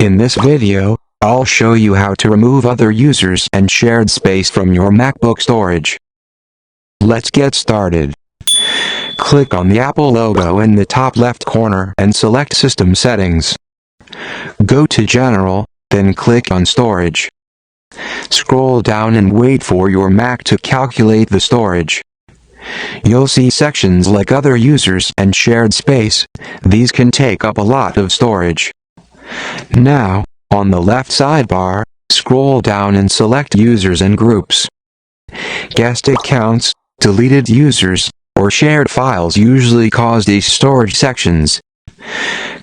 In this video, I'll show you how to remove other users and shared space from your MacBook storage. Let's get started. Click on the Apple logo in the top left corner and select System Settings. Go to General, then click on Storage. Scroll down and wait for your Mac to calculate the storage. You'll see sections like Other Users and Shared Space. These can take up a lot of storage. Now, on the left sidebar, scroll down and select Users and Groups. Guest accounts, deleted users, or shared files usually cause these storage sections.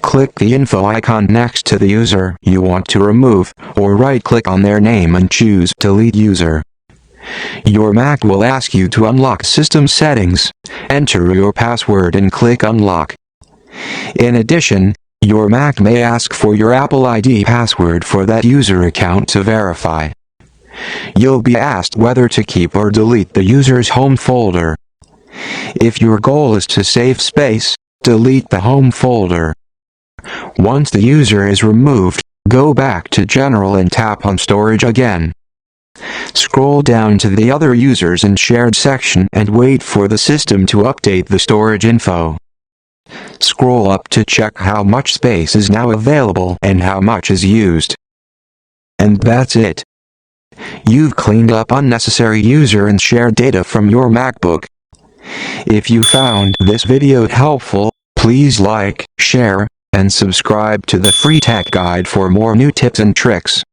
Click the info icon next to the user you want to remove, or right-click on their name and choose Delete User. Your Mac will ask you to unlock system settings. Enter your password and click Unlock. In addition, your Mac may ask for your Apple ID password for that user account to verify. You'll be asked whether to keep or delete the user's home folder. If your goal is to save space, delete the home folder. Once the user is removed, go back to General and tap on Storage again. Scroll down to the Other Users and Shared section and wait for the system to update the storage info. Scroll up to check how much space is now available and how much is used. And that's it. You've cleaned up unnecessary user and shared data from your MacBook. If you found this video helpful, please like, share, and subscribe to the free tech guide for more new tips and tricks.